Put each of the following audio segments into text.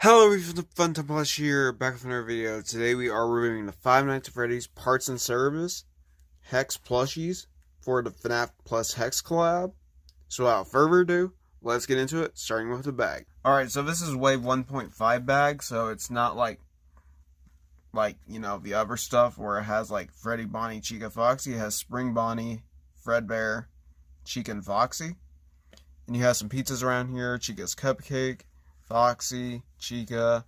Hello, everyone, Fun to Plush here, back with another video. Today we are reviewing the Five Nights at Freddy's Parts and Service Hex plushies for the Fnaf plus Hex collab. So without further ado, let's get into it, starting with the bag. Alright, so this is wave 1.5 bag, so it's not like the other stuff where it has like Freddy, Bonnie, Chica, Foxy. It has Spring Bonnie, Fredbear, Chica, and Foxy. And you have some pizzas around here, Chica's Cupcake, Foxy, Chica,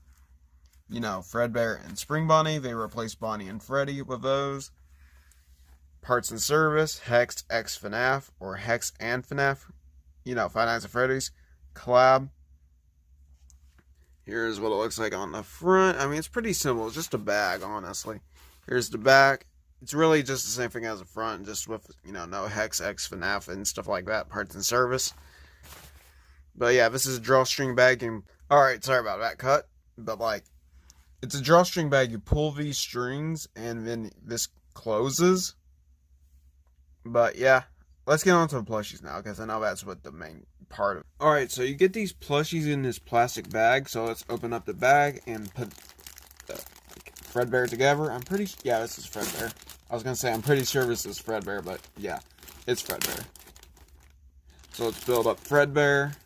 Fredbear and Spring Bonnie. They replaced Bonnie and Freddy with those. Parts and Service, Hex X Fnaf, or Hex and Fnaf. Five Nights at Freddy's collab. Here's what it looks like on the front. I mean, it's pretty simple. It's just a bag, honestly. Here's the back. It's really just the same thing as the front, just with, no Hex X Fnaf and stuff like that. Parts and Service. But yeah, this is a drawstring bag. Alright, sorry about that cut. But it's a drawstring bag. You pull these strings and then this closes. But yeah, let's get on to the plushies now, because I know that's what the main part of. Alright, so you get these plushies in this plastic bag. So let's open up the bag and put Fredbear together. Yeah, this is Fredbear. I was going to say, I'm pretty sure this is Fredbear, but yeah, it's Fredbear. So let's build up Fredbear.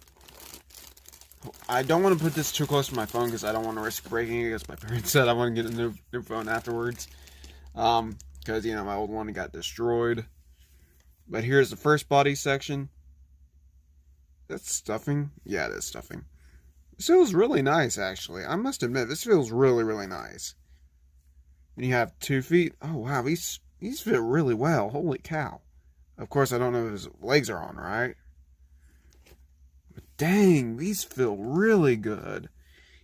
I don't want to put this too close to my phone because I don't want to risk breaking it, because my parents said I want to get a new phone afterwards. Because, my old one got destroyed. But here's the first body section. That's stuffing? Yeah, it is stuffing. This feels really nice, actually. I must admit, this feels really, really nice. And you have 2 feet. Oh, wow, these fit really well. Holy cow. Of course, I don't know if his legs are on, right? Dang, these feel really good.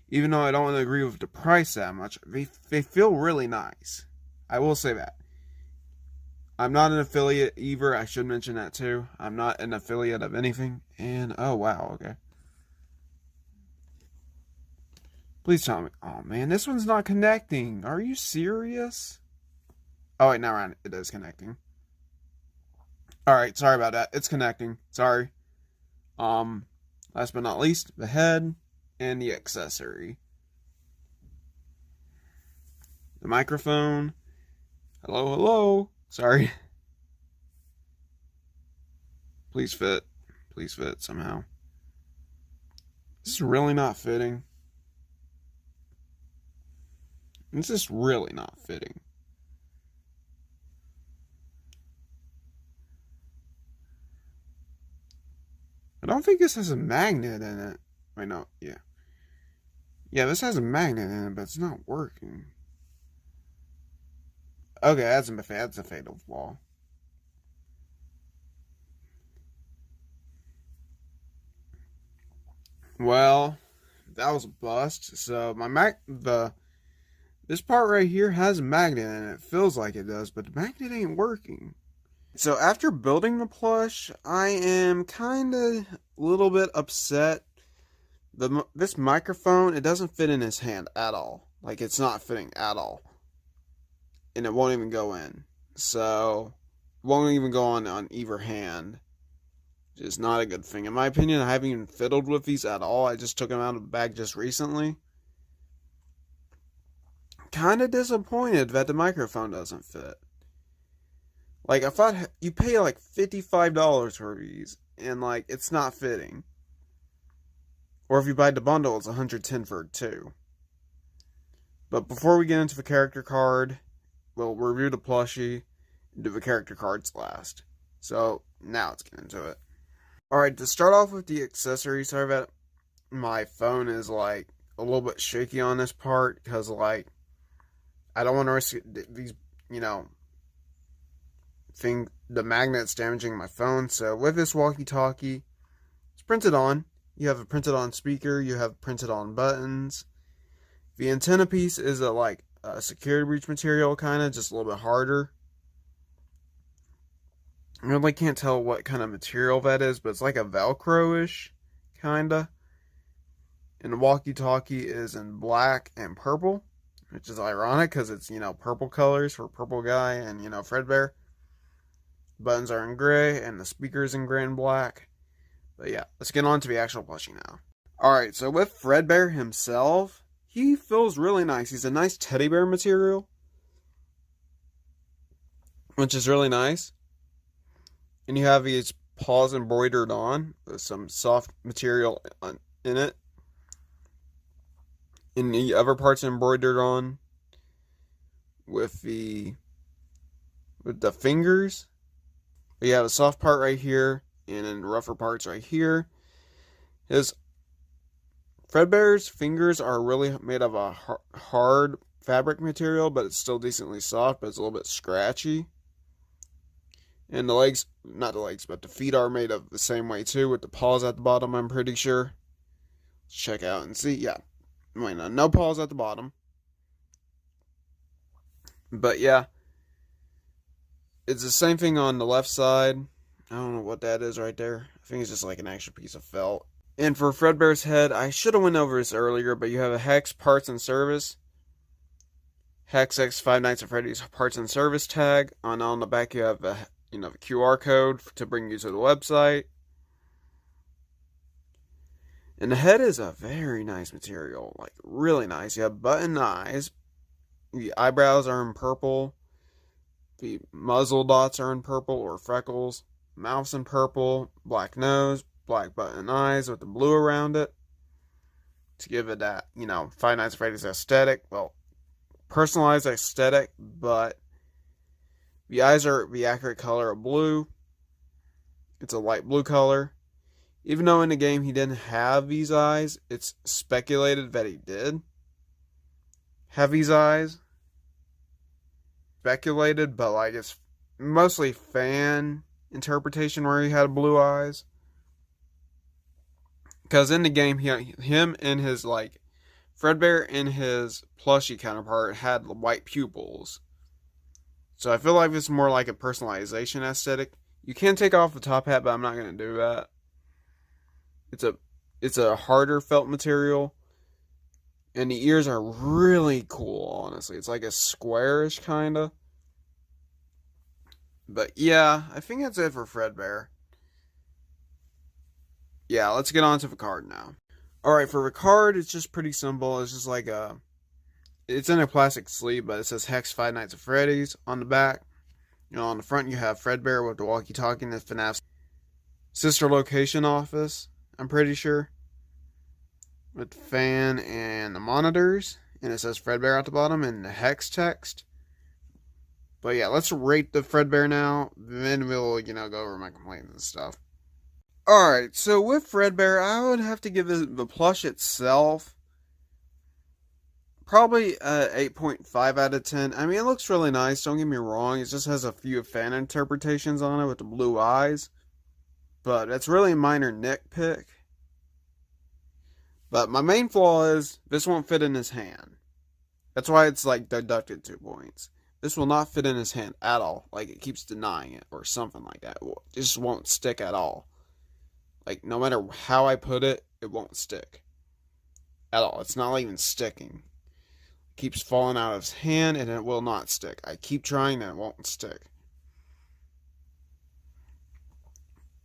Even though I don't agree with the price that much, they feel really nice. I will say that. I'm not an affiliate either. I should mention that too. I'm not an affiliate of anything. And, oh wow, okay. Please tell me. Oh man, this one's not connecting. Are you serious? Oh wait, never mind. It is connecting. Alright, sorry about that. It's connecting. Sorry. Last but not least, the head and the accessory. The microphone. Hello, hello. Sorry. Please fit. Please fit somehow. This is really not fitting. This is really not fitting. I don't think this has a magnet in it. Wait, no, yeah. Yeah, this has a magnet in it, but it's not working. Okay, that's a fatal flaw. Well, that was a bust. So this part right here has a magnet in it. It feels like it does, but the magnet ain't working. So after building the plush, I am kind of a little bit upset. This microphone, it doesn't fit in his hand at all. Like, it's not fitting at all. And it won't even go in. So, it won't even go on either hand. Which is not a good thing. In my opinion, I haven't even fiddled with these at all. I just took them out of the bag just recently. Kind of disappointed that the microphone doesn't fit. Like, I thought you pay like $55 for these, and it's not fitting. Or if you buy the bundle, it's $110 for 2. But before we get into the character card, we'll review the plushie and do the character cards last. So, now let's get into it. Alright, to start off with the accessories, sorry that my phone is a little bit shaky on this part, because I don't want to risk these, the magnets damaging my phone. So with this walkie-talkie, it's printed on. You have a printed on speaker, you have printed on buttons. The antenna piece is a security breach material, kind of, just a little bit harder. I really can't tell what kind of material that is, but it's like a Velcro-ish, kinda. And the walkie-talkie is in black and purple, which is ironic, because it's, purple colors for Purple Guy and, Fredbear. Buttons are in gray, and the speakers in gray and black. But yeah, let's get on to the actual plushie now. Alright, so with Fredbear himself, he feels really nice. He's a nice teddy bear material, which is really nice. And you have his paws embroidered on with some soft material in it. And the other parts embroidered on with the fingers. But you have a soft part right here, and then rougher parts right here. His Fredbear's fingers are really made of a hard fabric material, but it's still decently soft, but it's a little bit scratchy. And the legs, not the legs, but the feet are made of the same way too, with the paws at the bottom, I'm pretty sure. Let's check out and see. Yeah. Wait, no paws at the bottom. But yeah. It's the same thing on the left side. I don't know what that is right there. I think it's just like an extra piece of felt. And for Fredbear's head, I should have went over this earlier, but you have a Hex Parts and Service. Hex X Five Nights at Freddy's Parts and Service tag. On the back you have the QR code to bring you to the website. And the head is a very nice material, like really nice. You have button eyes. The eyebrows are in purple. The muzzle dots are in purple or freckles. Mouth's in purple. Black nose. Black button eyes with the blue around it. To give it that, Five Nights at Freddy's aesthetic. Well, personalized aesthetic, but the eyes are the accurate color of blue. It's a light blue color. Even though in the game he didn't have these eyes, it's speculated that he did have these eyes. Speculated, but like it's mostly fan interpretation where he had blue eyes. Because in the game, him and his Fredbear and his plushie counterpart had white pupils. So I feel like it's more like a personalization aesthetic. You can take off the top hat, but I'm not going to do that. It's a harder felt material. And the ears are really cool, honestly. It's like a squarish kind of. But yeah, I think that's it for Fredbear. Yeah, let's get on to the card now. Alright, for the card, it's just pretty simple. It's just like it's in a plastic sleeve, but it says Hex Five Nights at Freddy's on the back. On the front, you have Fredbear with the walkie-talkie in the Fnaf's sister location office, I'm pretty sure. With the fan and the monitors. And it says Fredbear at the bottom in the Hex text. But yeah, let's rate the Fredbear now. Then we'll, go over my complaints and stuff. Alright, so with Fredbear, I would have to give the plush itself probably 8.5 out of 10. I mean, it looks really nice, don't get me wrong. It just has a few fan interpretations on it with the blue eyes. But it's really a minor nitpick. But my main flaw is this won't fit in his hand. That's why it's deducted 2 points. This will not fit in his hand at all. It keeps denying it or something like that. It just won't stick at all. No matter how I put it, it won't stick. At all. It's not even sticking. It keeps falling out of his hand and it will not stick. I keep trying and it won't stick.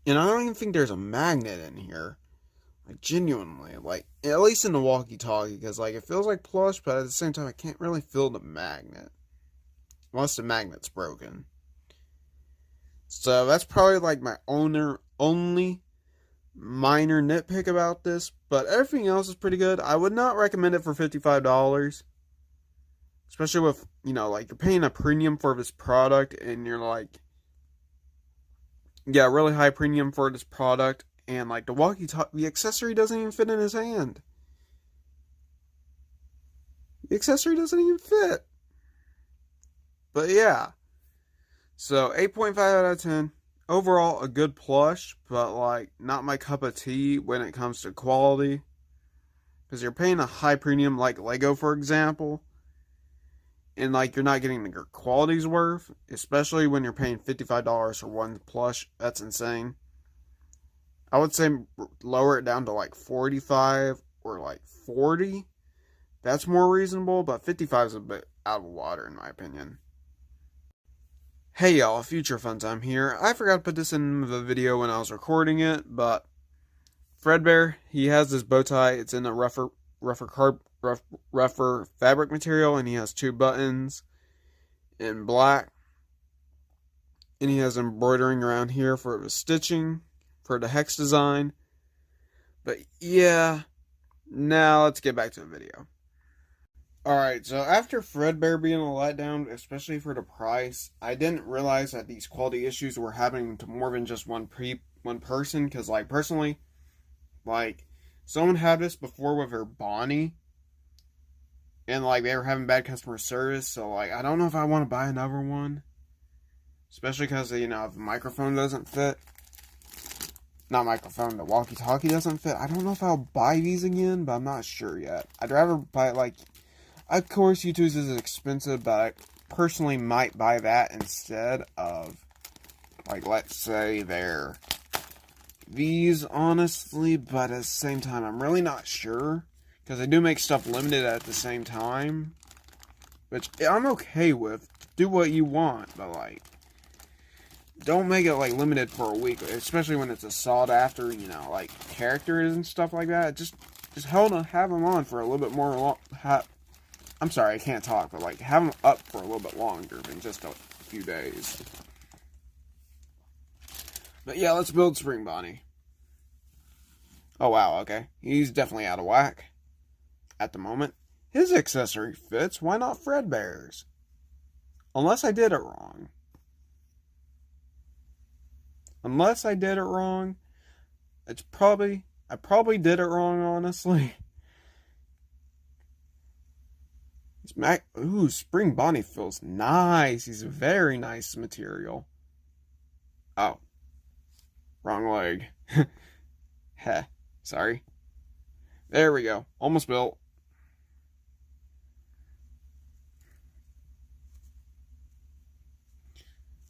And I don't even think there's a magnet in here. Genuinely. At least in the walkie-talkie. Because, it feels like plush, but at the same time, I can't really feel the magnet. Unless the magnet's broken. So, that's probably, my only minor nitpick about this, but everything else is pretty good. I would not recommend it for $55, especially with you're paying a premium for this product and you're really high premium for this product, and the walkie-talkie, the accessory doesn't even fit in his hand. The accessory doesn't even fit. But yeah, so 8.5 out of 10. Overall, a good plush, but not my cup of tea when it comes to quality. Because you're paying a high premium like Lego, for example. And you're not getting your quality's worth. Especially when you're paying $55 for one plush. That's insane. I would say lower it down to 45 or 40. That's more reasonable, but 55 is a bit out of the water in my opinion. Hey y'all, Future Fun Time here. I forgot to put this in the video when I was recording it, but Fredbear, he has this bow tie. It's in a rougher fabric material, and he has 2 buttons in black. And he has embroidering around here for the stitching, for the hex design. But yeah, now let's get back to the video. Alright, so after Fredbear being a letdown, especially for the price, I didn't realize that these quality issues were happening to more than just one person, because, like, personally, like, someone had this before with her Bonnie, and, like, they were having bad customer service, so, like, I don't know if I want to buy another one, especially because, you know, if the microphone doesn't fit, not microphone, the walkie-talkie doesn't fit, I don't know if I'll buy these again, but I'm not sure yet. I'd rather buy, like, of course, U2's is expensive, but I personally might buy that instead of, like, let's say these, honestly, but at the same time, I'm really not sure, because they do make stuff limited at the same time, which I'm okay with. Do what you want, but, like, don't make it, like, limited for a week, especially when it's a sought after, you know, like, characters and stuff like that. Just have them on for a little bit more I'm sorry, I can't talk, but, like, have them up for a little bit longer than just a few days. But yeah, let's build Spring Bonnie. Oh wow, okay. He's definitely out of whack at the moment. His accessory fits, why not Fredbear's? Unless I did it wrong. I probably did it wrong, honestly. Ooh, Spring Bonnie feels nice. He's a very nice material. Oh. Wrong leg. Heh. Sorry. There we go. Almost built.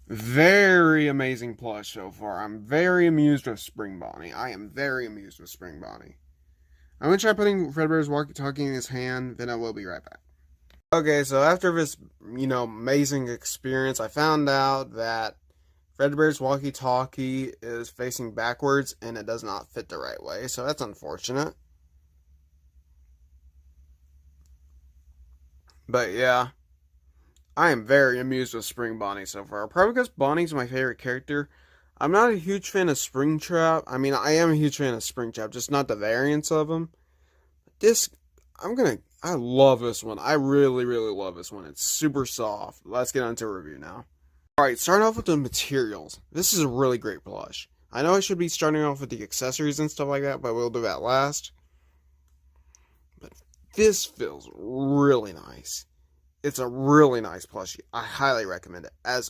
Very amazing plush so far. I'm very amused with Spring Bonnie. I am very amused with Spring Bonnie. I'm going to try putting Fredbear's walkie-talkie in his hand, then I will be right back. Okay, so after this, you know, amazing experience, I found out that Fredbear's walkie-talkie is facing backwards and it does not fit the right way, so that's unfortunate. But yeah, I am very amused with Spring Bonnie so far. Probably because Bonnie's my favorite character. I'm not a huge fan of Springtrap. I mean, I am a huge fan of Springtrap, just not the variants of them. I love this one. I really, really love this one. It's super soft. Let's get into a review now. Alright, starting off with the materials. This is a really great plush. I know I should be starting off with the accessories and stuff like that, but we'll do that last. But this feels really nice. It's a really nice plushie. I highly recommend it. I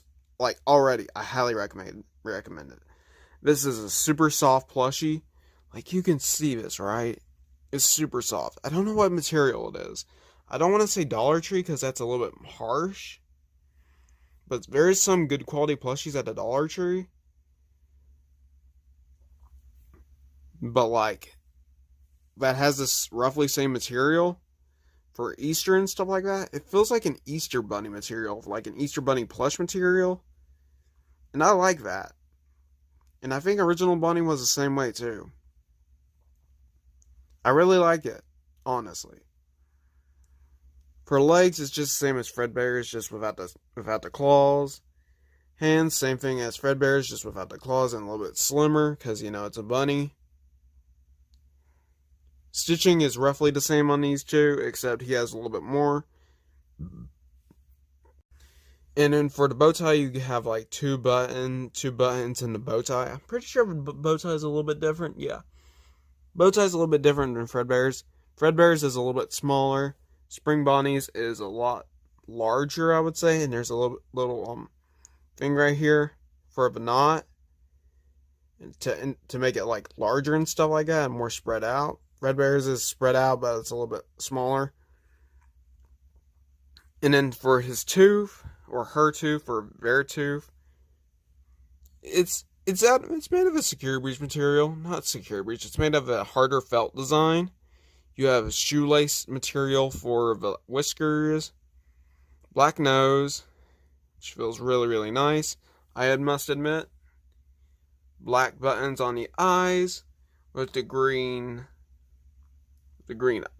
highly recommend it. This is a super soft plushie. Like, you can see this, right? It's super soft. I don't know what material it is. I don't want to say Dollar Tree because that's a little bit harsh. But there is some good quality plushies at the Dollar Tree. But, like, that has this roughly same material for Easter and stuff like that. It feels like an Easter Bunny material, like an Easter Bunny plush material. And I like that. And I think Original Bunny was the same way too. I really like it, honestly. For legs, it's just the same as Fredbear's, just without the claws. Hands, same thing as Fredbear's, just without the claws and a little bit slimmer, because, you know, it's a bunny. Stitching is roughly the same on these two, except he has a little bit more. And then for the bow tie, you have like two buttons in the bow tie. I'm pretty sure the bow tie is a little bit different. Yeah. Bow tie is a little bit different than Fredbear's. Fredbear's is a little bit smaller. Spring Bonnie's is a lot larger, I would say. And there's a little thing right here for the knot. And to make it like larger and stuff like that and more spread out. Fredbear's is spread out, but it's a little bit smaller. And then for his tooth, or her tooth, or their tooth, it's made of a secure breech material. Not secure breech, it's made of a harder felt design. You have a shoelace material for the whiskers, black nose, which feels really, really nice. I must admit, black buttons on the eyes, with the green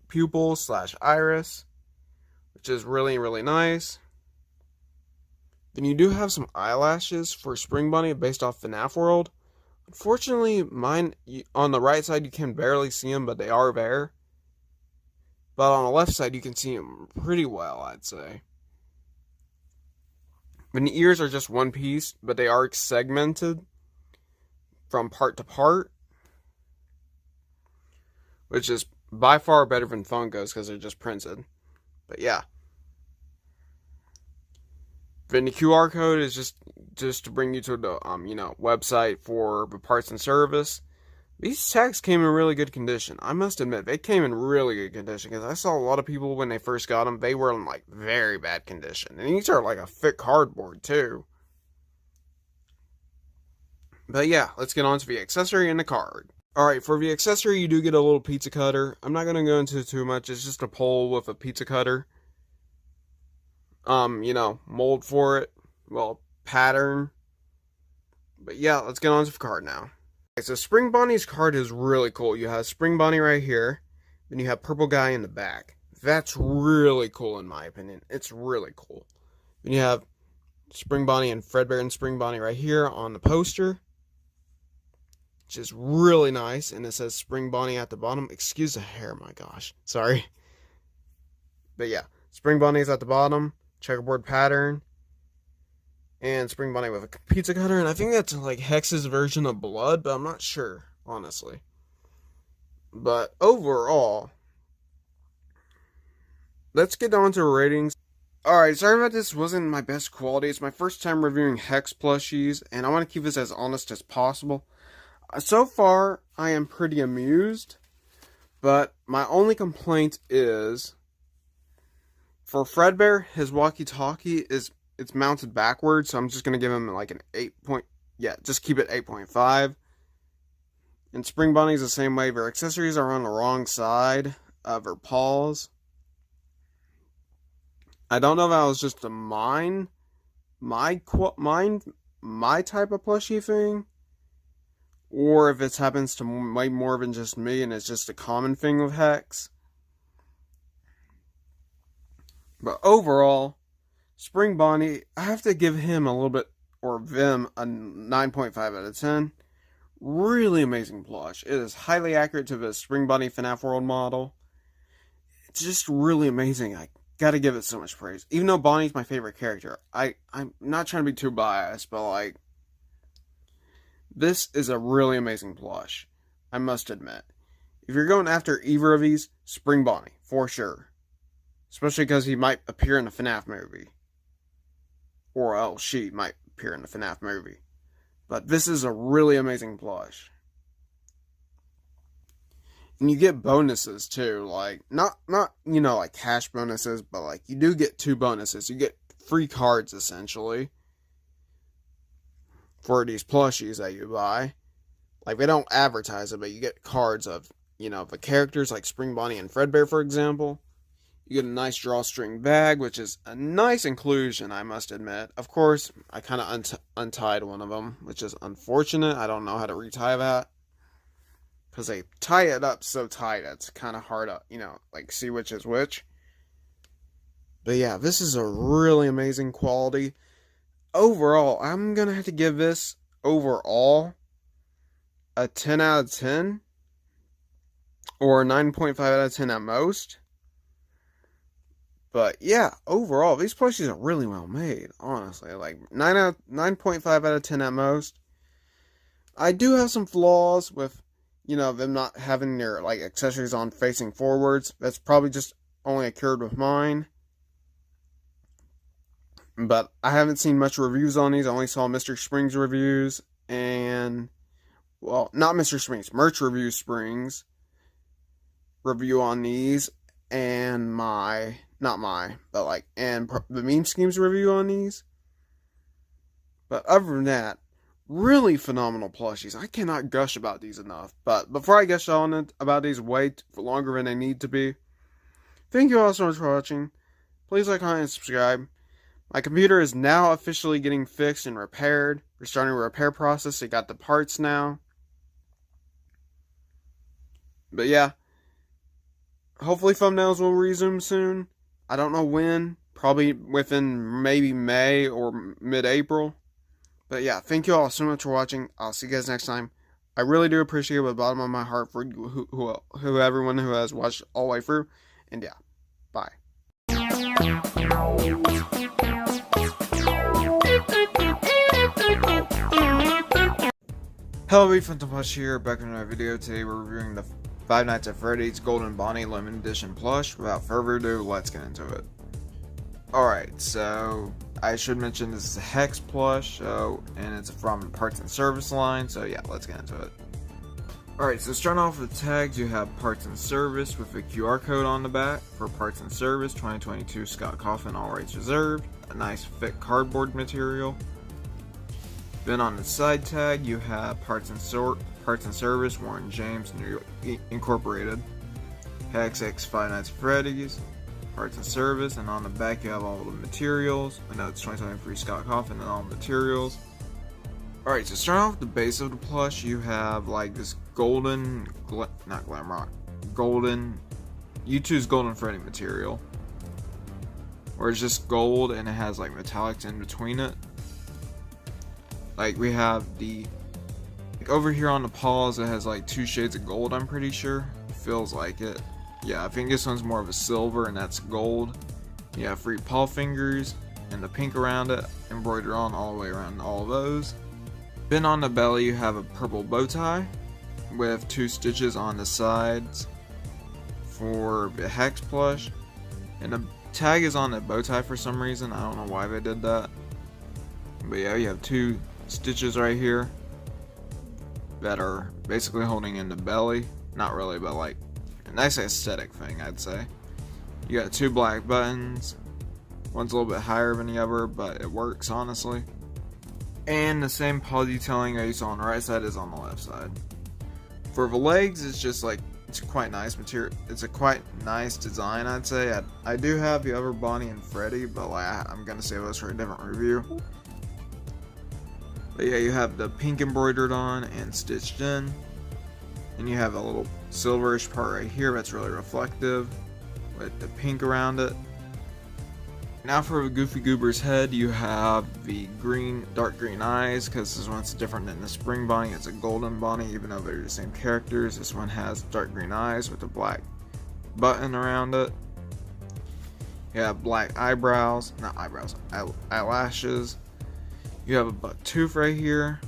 pupil / iris, which is really, really nice. Then you do have some eyelashes for Spring Bunny based off Fnaf World. Unfortunately, mine, on the right side you can barely see them, but they are there. But on the left side you can see them pretty well, I'd say. And the ears are just one piece, but they are segmented from part to part, which is by far better than Funkos because they're just printed. But yeah. Then the QR code is just to bring you to the website for the parts and service. These tags came in really good condition. I must admit, they came in really good condition because I saw a lot of people when they first got them, they were in like very bad condition. And these are like a thick cardboard too. But yeah, let's get on to the accessory and the card. Alright, for the accessory you do get a little pizza cutter. I'm not going to go into it too much. It's just a pole with a pizza cutter. Mold for it. Well, pattern. But yeah, let's get on to the card now. Okay, so Spring Bonnie's card is really cool. You have Spring Bonnie right here. Then you have Purple Guy in the back. That's really cool in my opinion. It's really cool. Then you have Spring Bonnie and Fredbear and Spring Bonnie right here on the poster, which is really nice. And it says Spring Bonnie at the bottom. Excuse the hair, my gosh. Sorry. But yeah, Spring Bonnie's at the bottom. Checkerboard pattern. And Spring Bonnie with a pizza cutter. And I think that's like Hex's version of blood, but I'm not sure, honestly. But overall, let's get on to ratings. Alright, sorry about this wasn't my best quality. It's my first time reviewing Hex plushies, and I want to keep this as honest as possible. So far, I am pretty amused, but my only complaint is, for Fredbear, his walkie-talkie it's mounted backwards, so I'm just going to give him like an 8 point, yeah, just keep it 8.5. And Spring Bonnie's the same way. Their accessories are on the wrong side of her paws. I don't know if that was just my type of plushie thing, or if it happens to way more than just me and it's just a common thing with Hex. But overall, Spring Bonnie, I have to give him a little bit, or them, a 9.5 out of 10. Really amazing plush. It is highly accurate to the Spring Bonnie Fnaf World model. It's just really amazing. I gotta give it so much praise. Even though Bonnie's my favorite character, I'm not trying to be too biased, but like, this is a really amazing plush, I must admit. If you're going after either of these, Spring Bonnie, for sure. Especially because he might appear in a FNAF movie. Or else she might appear in the FNAF movie. But this is a really amazing plush. And you get bonuses too, like, not like cash bonuses, but like, you do get 2 bonuses. You get free cards, essentially, for these plushies that you buy. Like, they don't advertise it, but you get cards of, the characters, like Spring Bonnie and Fredbear, for example. You get a nice drawstring bag, which is a nice inclusion, I must admit. Of course, I kind of untied one of them, which is unfortunate. I don't know how to retie that, because they tie it up so tight, it's kind of hard to, like, see which is which. But yeah, this is a really amazing quality. Overall, I'm going to have to give this, overall, a 10 out of 10. Or a 9.5 out of 10 at most. But yeah, overall, these plushies are really well made, honestly. Like, 9.5 out of 10 at most. I do have some flaws with, them not having their, like, accessories on facing forwards. That's probably just only occurred with mine. But I haven't seen much reviews on these. I only saw Mr. Springs reviews and, well, not Mr. Springs, Merch Review Springs review on these, and the Meme Schemes review on these. But other than that, really phenomenal plushies. I cannot gush about these enough. But before I gush on about these way longer than they need to be, thank you all so much for watching. Please like, comment, and subscribe. My computer is now officially getting fixed and repaired. We're starting a repair process. I got the parts now. But yeah, hopefully thumbnails will resume soon. I don't know when, probably within maybe May or mid-April. But yeah, thank you all so much for watching. I'll see you guys next time. I really do appreciate it with the bottom of my heart for who everyone who has watched all the way through. And yeah, bye. Hello, everyone, Plush here, back in another video. Today we're reviewing the Five Nights at Freddy's Golden Bonnie Limited Edition Plush. Without further ado, let's get into it. Alright, so I should mention this is a Hex plush, and it's from the Parts and Service line, so yeah, let's get into it. Alright, so starting off with the tags, you have Parts and Service with a QR code on the back for Parts and Service 2022 Scott Coffin, all rights reserved. A nice thick cardboard material. Then on the side tag, you have Parts and Service, Warren James, New York Incorporated. Hex X Five Nights at Freddy's, Parts and Service, and on the back you have all the materials. I know it's 2023 Scott Coffin and all the materials. Alright, so starting off with the base of the plush, you have like this golden, not Glamrock, golden, U2's Golden Freddy material. Where it's just gold and it has like metallics in between it. Like we have the, like over here on the paws it has like two shades of gold, I'm pretty sure. It feels like it. Yeah, I think this one's more of a silver and that's gold. You have 3 paw fingers and the pink around it, embroidered on all the way around all of those. Then on the belly you have a purple bow tie with 2 stitches on the sides for the Hex plush. And the tag is on the bow tie for some reason, I don't know why they did that. But yeah, you have 2 stitches right here that are basically holding in the belly. Not really, but like a nice aesthetic thing, I'd say. You got 2 black buttons. One's a little bit higher than the other, but it works honestly. And the same paw detailing I saw on the right side is on the left side. For the legs, it's just like, it's quite nice material. It's a quite nice design, I'd say. I do have the other Bonnie and Freddy, but like I'm gonna save those for a different review. But yeah, you have the pink embroidered on and stitched in. And you have a little silverish part right here that's really reflective with the pink around it. Now for the Goofy Goober's head, you have the green, dark green eyes, because this one's different than the Spring Bonnie. It's a golden Bonnie, even though they're the same characters. This one has dark green eyes with a black button around it. You have black eyebrows, not eyebrows, eyelashes. You have a buck tooth right here,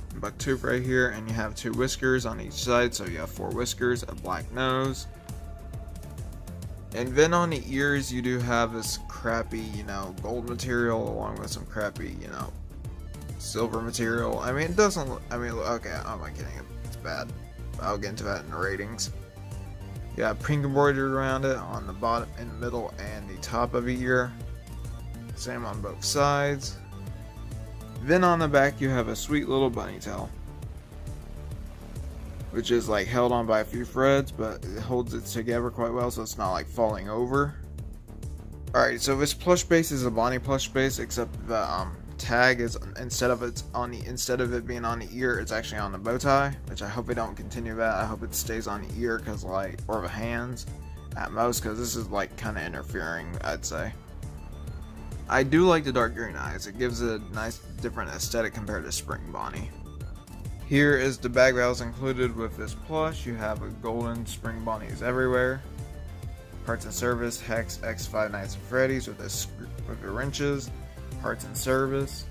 and you have 2 whiskers on each side, so you have 4 whiskers, a black nose. And then on the ears, you do have this crappy, gold material along with some crappy, silver material. I mean, it doesn't look, okay, I'm not kidding, it's bad. I'll get into that in the ratings. You have pink embroidered around it on the bottom, in the middle, and the top of the ear. Same on both sides. Then on the back you have a sweet little bunny tail, which is like held on by a few threads, but it holds it together quite well, so it's not like falling over. Alright, so this plush base is a Bonnie plush base, except the tag is, instead of it being on the ear, it's actually on the bow tie, which I hope they don't continue that. I hope it stays on the ear, or the hands at most, because this is like kind of interfering, I'd say. I do like the dark green eyes. It gives it a nice different aesthetic compared to Spring Bonnie. Here is the bag that was included with this plush. You have a golden Spring Bonnies everywhere. Parts and Service, Hex X Five Nights at Freddy's with the wrenches. Parts and Service.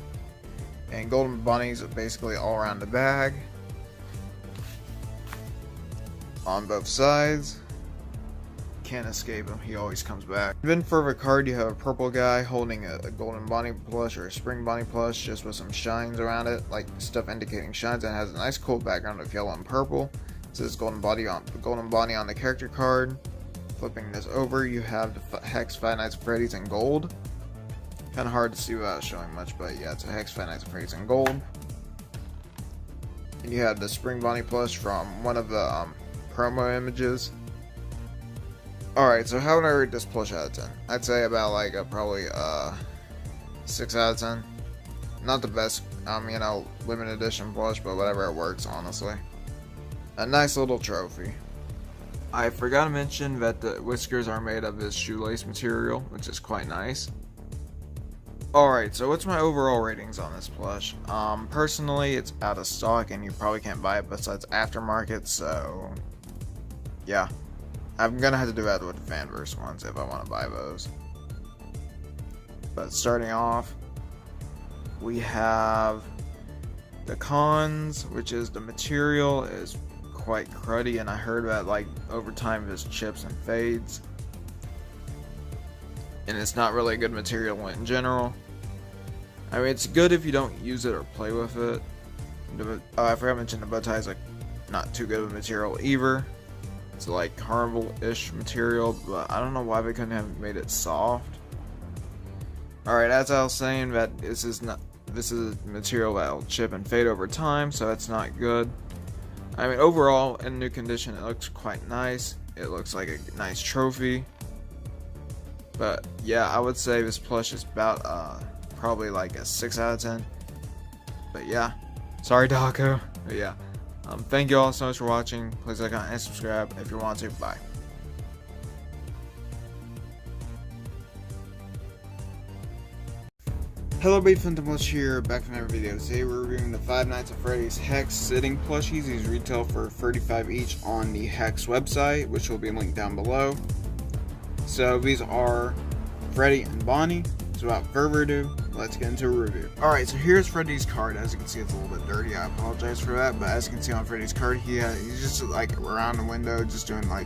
And golden Bonnies are basically all around the bag. On both sides. Can't escape him, he always comes back. Then for the card, you have a purple guy holding a golden Bonnie plush or a Spring Bonnie plush, just with some shines around it, like stuff indicating shines, and it has a nice cool background of yellow and purple. It says Golden Bonnie on the character card. Flipping this over, you have the Hex Five Nights at Freddy's in gold. Kind of hard to see without showing much, but yeah, it's a Hex Five Nights at Freddy's in gold. And you have the Spring Bonnie plush from one of the promo images. Alright, so how would I rate this plush out of 10? I'd say about like probably 6 out of 10. Not the best, limited edition plush, but whatever, it works, honestly. A nice little trophy. I forgot to mention that the whiskers are made of this shoelace material, which is quite nice. Alright, so what's my overall ratings on this plush? Personally, it's out of stock and you probably can't buy it besides aftermarket, so yeah. I'm gonna have to do that with the Fanverse ones if I want to buy those. But starting off, we have the cons, which is the material is quite cruddy, and I heard that like over time this chips and fades, and it's not really a good material in general. I mean, it's good if you don't use it or play with it. I forgot to mention the bow tie is like not too good of a material either. It's like harmful-ish material, but I don't know why they couldn't have made it soft. Alright, as I was saying, that this is a material that will chip and fade over time, so that's not good. I mean, overall, in new condition, it looks quite nice. It looks like a nice trophy. But yeah, I would say this plush is about probably like a 6 out of 10. But yeah, sorry Daco. But yeah, thank you all so much for watching. Please like, comment, and subscribe if you want to. Bye. Hello, Plush here, back from another video. Today we're reviewing the Five Nights at Freddy's Hex sitting plushies. These retail for $35 each on the Hex website, which will be linked down below. So these are Freddy and Bonnie. So without further ado, let's get into a review. Alright, so here's Freddy's card. As you can see, it's a little bit dirty. I apologize for that. But as you can see on Freddy's card, he's just like around the window, just doing like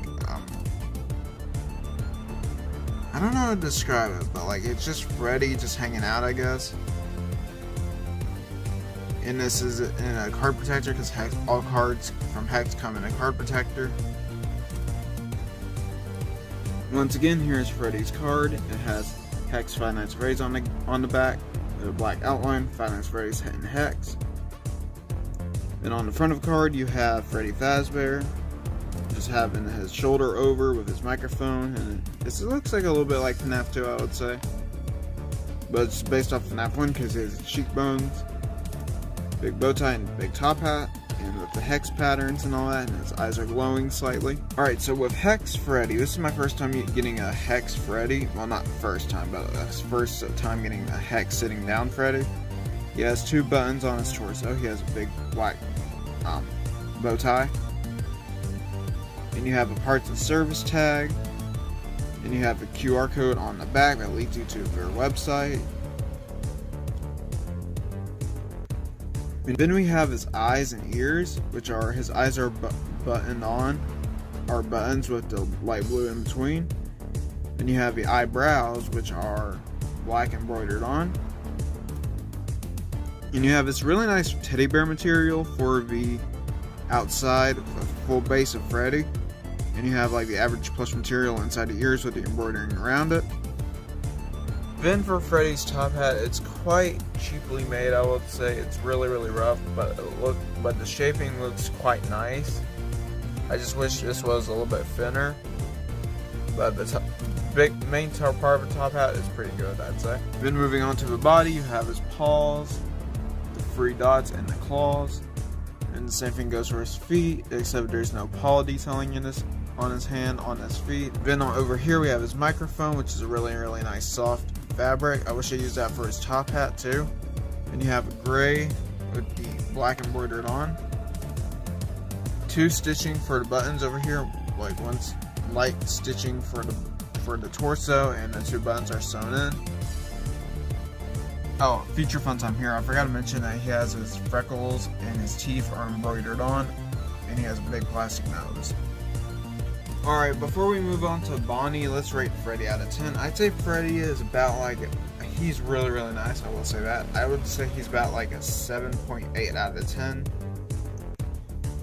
I don't know how to describe it, but like it's just Freddy just hanging out, I guess. And this is in a card protector because all cards from Hex come in a card protector. Once again, here's Freddy's card. It has Hex Five Nights at Freddy's on the back, the black outline, Five Nights at Freddy's and Hex. Then on the front of the card, you have Freddy Fazbear, just having his shoulder over with his microphone, and this looks like a little bit like Fnaf 2, I would say, but it's based off Fnaf 1 because he has cheekbones, big bow tie, and big top hat, and with the Hex patterns and all that, and his eyes are glowing slightly. Alright, so with Hex Freddy, this is my first time getting a Hex Freddy. Well, not the first time, but the first time getting a Hex sitting down Freddy. He has 2 buttons on his torso. He has a big black bow tie. And you have a parts and service tag. And you have a QR code on the back that leads you to their website. And then we have his eyes and ears, which are, his eyes are buttoned on, are buttons with the light blue in between. Then you have the eyebrows, which are black embroidered on. And you have this really nice teddy bear material for the outside, the full base of Freddy. And you have like the average plush material inside the ears with the embroidering around it. Then for Freddy's top hat, it's quite cheaply made, I would say. It's really rough, but the shaping looks quite nice. I just wish this was a little bit thinner. But the main part of the top hat is pretty good, I'd say. Then moving on to the body, you have his paws, the 3 dots, and the claws. And the same thing goes for his feet, except there's no paw detailing on his hand, on his feet. Then over here we have his microphone, which is a really nice soft fabric. I wish I used that for his top hat too. And you have a gray with the black embroidered on. 2 stitching for the buttons over here, like one's light stitching for the torso, and the 2 buttons are sewn in. Oh, feature fun time here. I forgot to mention that he has his freckles and his teeth are embroidered on, and he has a big plastic nose. Alright, before we move on to Bonnie, let's rate Freddy out of 10. I'd say Freddy is about like, he's really nice, I will say that. I would say he's about like a 7.8 out of 10.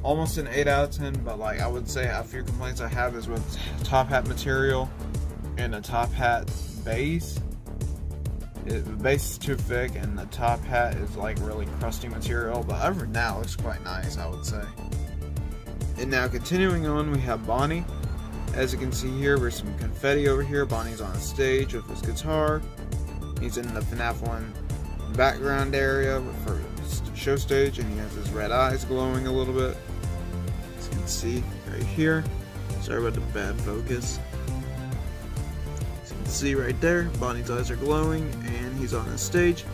Almost an 8 out of 10, but like I would say a few complaints I have is with top hat material and the top hat base. The base is too thick and the top hat is like really crusty material, but other than that, it looks quite nice, I would say. And now continuing on, we have Bonnie. As you can see here, there's some confetti over here. Bonnie's on stage with his guitar. He's in the Fnaf 1 background area for the show stage, and he has his red eyes glowing a little bit, as you can see right here. Sorry about the bad focus. As you can see right there, Bonnie's eyes are glowing and he's on the stage.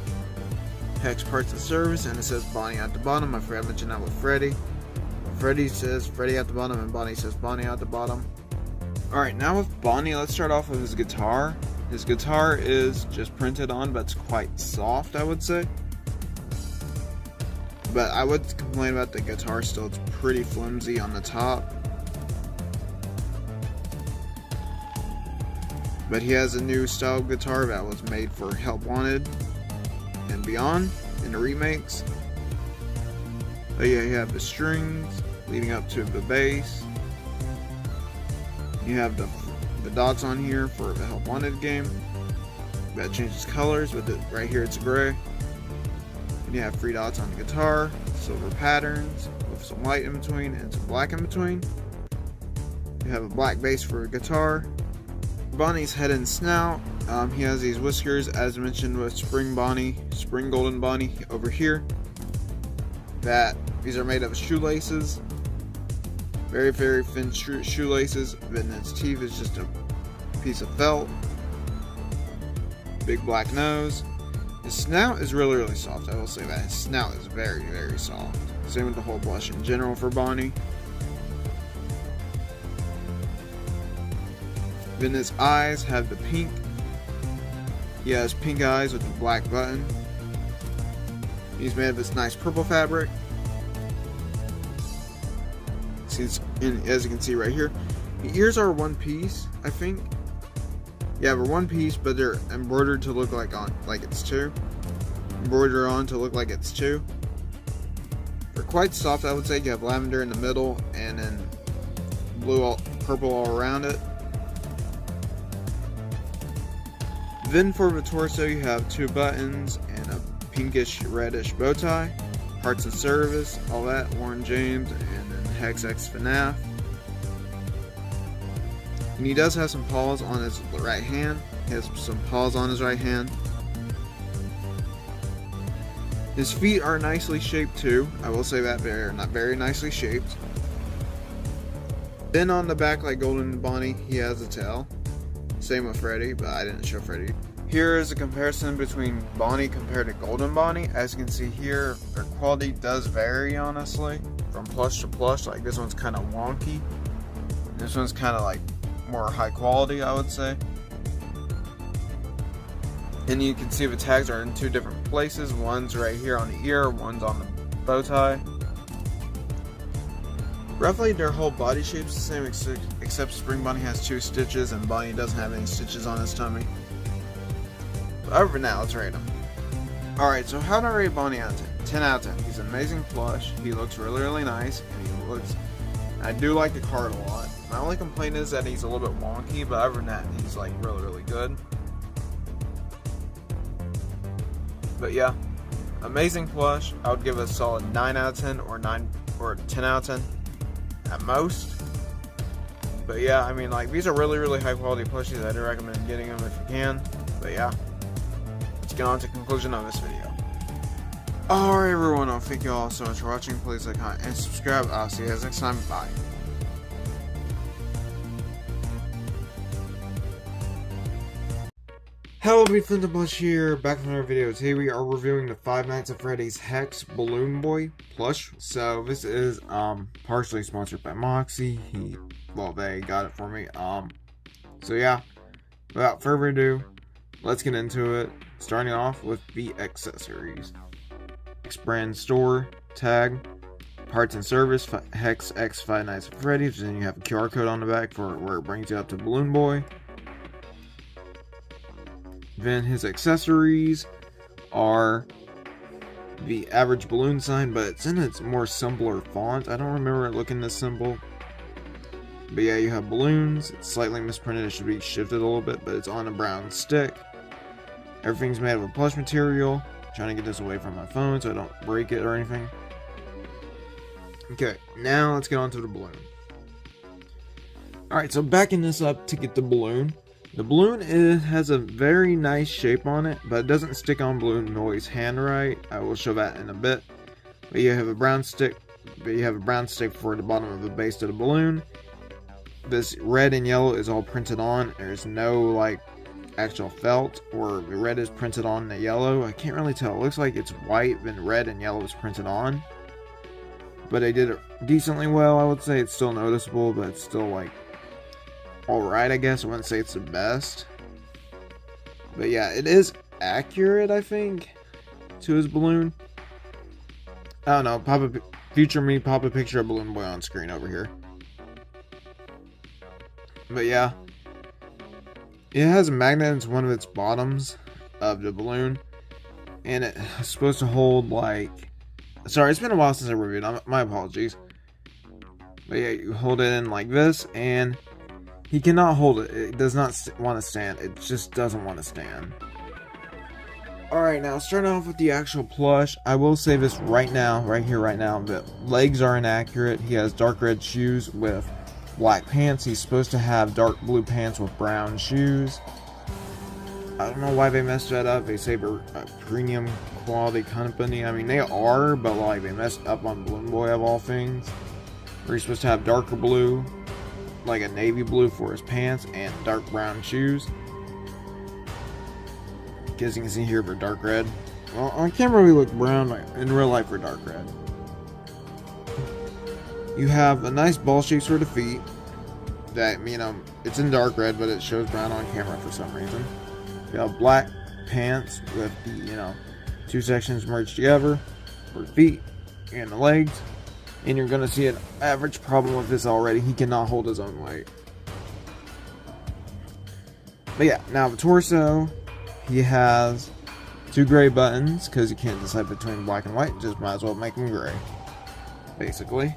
Hex parts and service, and it says Bonnie at the bottom. I forgot to mention that with Freddy. Freddy says Freddy at the bottom and Bonnie says Bonnie at the bottom. Alright, now with Bonnie, let's start off with his guitar. His guitar is just printed on, but it's quite soft, I would say. But I would complain about the guitar still, it's pretty flimsy on the top. But he has a new style of guitar that was made for Help Wanted and Beyond in the remakes. But yeah, you have the strings leading up to the bass. You have the dots on here for the Help Wanted game. That changes colors, but right here it's gray. And you have 3 dots on the guitar, silver patterns with some white in between and some black in between. You have a black bass for a guitar. Bonnie's head and snout. He has these whiskers, as mentioned with Spring Golden Bonnie over here. These are made of shoelaces. Very, very thin shoelaces. And its teeth is just a piece of felt. Big black nose. His snout is really, really soft. I will say that. His snout is very, very soft. Same with the whole blush in general for Bonnie. Then his eyes have the pink. He has pink eyes with the black button. He's made of this nice purple fabric. As you can see right here, the ears are one piece, I think. Yeah, they're one piece, but they're embroidered to look like it's two. Embroidered on to look like it's two. They're quite soft, I would say. You have lavender in the middle, and then purple all around it. Then for the torso, you have 2 buttons and a pinkish reddish bow tie. Parts and service, all that, Warren James, and then Hex X Fnaf. And he does have some paws on his right hand. He has some paws on his right hand. His feet are nicely shaped too. I will say that they're not very nicely shaped. Then on the back, like Golden Bonnie, he has a tail. Same with Freddy, but I didn't show Freddy. Here is a comparison between Bonnie compared to Golden Bonnie. As you can see here, their quality does vary, honestly, from plush to plush. Like this one's kind of wonky. This one's kind of like more high quality, I would say. And you can see the tags are in 2 different places. One's right here on the ear, one's on the bow tie. Roughly their whole body shape's the same, except Spring Bonnie has 2 stitches and Bonnie doesn't have any stitches on his tummy. But other than that, let's rate him. Alright, so how do I rate Bonnie out of 10? 10 out of 10. He's an amazing plush. He looks really, really nice. And I do like the card a lot. My only complaint is that he's a little bit wonky, but other than that, he's like really, really good. But yeah, amazing plush. I would give it a solid 9 out of 10 or 10 out of 10 at most. But yeah, I mean, like, these are really, really high quality plushies. I do recommend getting them if you can. But yeah, let's get on to the conclusion of this video. Alright everyone, well, thank you all so much for watching. Please like, comment, and subscribe. I'll see you guys next time. Bye. Hello, Fnaf here, back from another video. Today we are reviewing the Five Nights at Freddy's Hex Balloon Boy plush. So this is partially sponsored by Moxie. They got it for me. So yeah, without further ado, let's get into it. Starting off with the accessories. Hex brand store tag, parts and service, Hex X Five Nights at Freddy's. Then you have a QR code on the back for where it brings you up to Balloon Boy. Then his accessories are the average balloon sign, but it's in its more simpler font. I don't remember it looking this simple. But yeah, you have balloons. It's slightly misprinted. It should be shifted a little bit, but it's on a brown stick. Everything's made of a plush material. I'm trying to get this away from my phone so I don't break it or anything. Okay, now let's get on to the balloon. Alright, so backing this up to get the balloon. The balloon has a very nice shape on it, but it doesn't stick on Balloon Boy's hand right. I will show that in a bit. But you have a brown stick for the bottom of the base of the balloon. this red and yellow is all printed on. There's no like actual felt, or the red is printed on the yellow. I can't really tell. It looks like it's white, then red and yellow is printed on. But they did it decently well, I would say. It's still noticeable, but it's still like alright, I guess. I wouldn't say it's the best. But yeah, it is accurate, I think, to his balloon. I don't know. Future me, pop a picture of Balloon Boy on screen over here. But yeah. It has a magnet into one of its bottoms of the balloon. And it's supposed to hold like... Sorry, it's been a while since I reviewed it. My apologies. But yeah, you hold it in like this, and he cannot hold it. It does not want to stand. It just doesn't want to stand. Alright, now starting off with the actual plush. I will say this right now, right here, right now. The legs are inaccurate. He has dark red shoes with black pants. He's supposed to have dark blue pants with brown shoes. I don't know why they messed that up. They say they're a premium quality company. I mean, they are, but like they messed up on Balloon Boy of all things. Where he's supposed to have darker blue, like a navy blue for his pants, and dark brown shoes. As you can see here, they're dark red. Well, on camera we look brown. In real life, we're dark red. You have a nice ball shape for the feet. That, you know, it's in dark red, but it shows brown on camera for some reason. You have black pants with the, you know, two sections merged together for the feet and the legs. And you're going to see an average problem with this already. He cannot hold his own weight. But yeah, now the torso, he has two gray buttons because you can't decide between black and white. Just might as well make them gray, basically.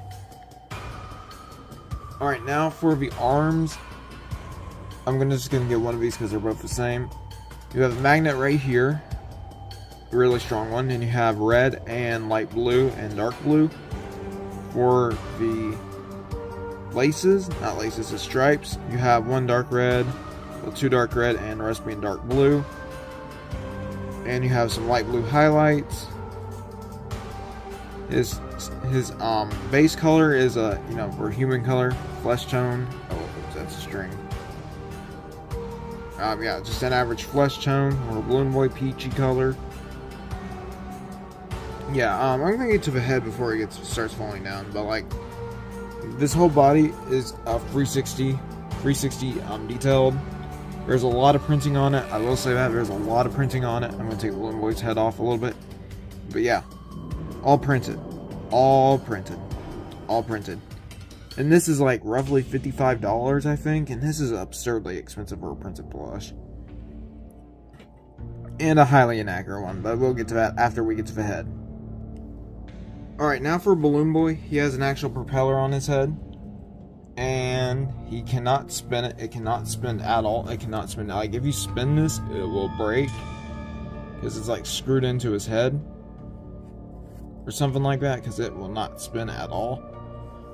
Alright, now for the arms, I'm just going to get one of these because they're both the same. You have a magnet right here, a really strong one, and you have red and light blue and dark blue. For the laces, not laces, the stripes, you have one dark red, two dark red, and the rest being dark blue. And you have some light blue highlights. His base color is a, you know, for human color, flesh tone. Oh, that's a string. Yeah, just an average flesh tone, or Balloon Boy peachy color. Yeah, I'm gonna get to the head before it starts falling down, but like, this whole body is 360 detailed. There's a lot of printing on it. I will say that there's a lot of printing on it. I'm gonna take Balloon Boy's head off a little bit, but yeah, all printed, all printed, all printed. And this is like roughly $55, I think, and this is absurdly expensive for a printed plush. And a highly inaccurate one, but we'll get to that after we get to the head. Alright, now for Balloon Boy, he has an actual propeller on his head. And he cannot spin it. It cannot spin at all. It cannot spin. Like, if you spin this, it will break. Because it's like screwed into his head. Or something like that, because it will not spin at all.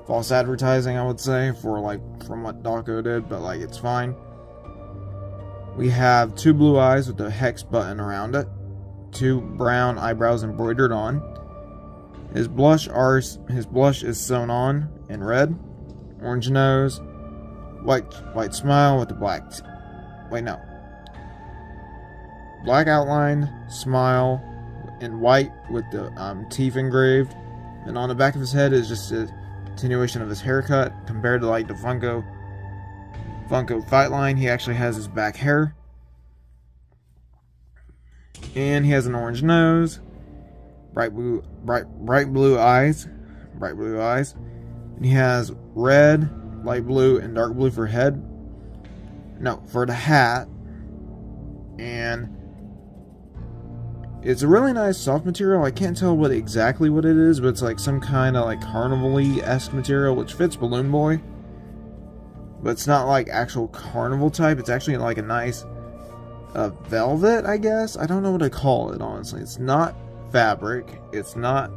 False advertising, I would say, for like, from what Dawko did, but like, it's fine. We have two blue eyes with the hex button around it. Two brown eyebrows embroidered on. His blush is sewn on in red. Orange nose. White smile with the black... Black outline, smile in white with the teeth engraved. And on the back of his head is just a continuation of his haircut compared to like the Funko Fight line. He actually has his back hair. And he has an orange nose. Bright blue eyes. And he has red, light blue, and dark blue for head. No, for the hat. And it's a really nice soft material. I can't tell exactly what it is, but it's like some kind of like carnival-y-esque material, which fits Balloon Boy. But it's not like actual carnival type. It's actually like a nice velvet, I guess. I don't know what to call it, honestly. It's not fabric. It's not